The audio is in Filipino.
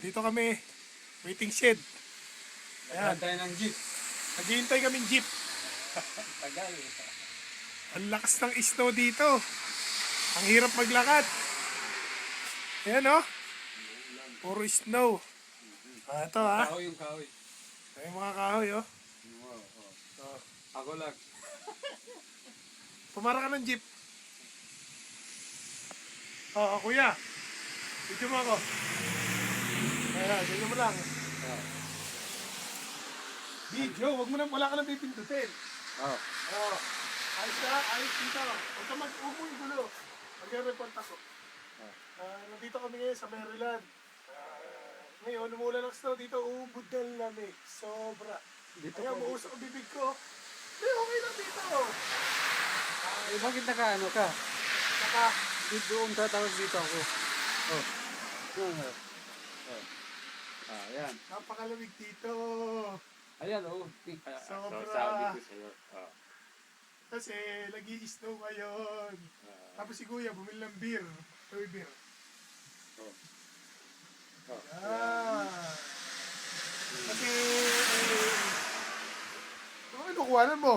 Dito kami, waiting shed. Ayan, Tayo ng jeep. naghihintay kaming jeep. Tagal. Ang lakas ng snow dito. Ang hirap maglakad. Ayan oh. Puro snow. Ito ha. Kahoy yung kahoy. Ay mga kahoy oh. Oo, oo. Oh. Ako lang. Pumara ka ng jeep. Oo, kuya. Video mo ako. Ayan, video mo lang. Video, wala ka nang pipindutin. Oo. Oo. Ayos ka, ayos dito. Huwag mo yung gulo. Mag-report ako. Nandito kami ngayon sa Maryland. Ngayon, umulan ng snow dito, ubod na lamig. Sobra. Dito Kaya po. mausok ang bibig ko. Hindi, okay lang dito. Bakit naka-ano ka? Saka, Dito doon tatawag dito ako. Oh. Ayan. napakalamig dito. Ayan, oh. Sobra. Sabi ko sa'yo. Kasi, lagi-snow ngayon. Tapos si Kuya, bumili ng beer. Toy beer. Kasi, ano kuhanan mo?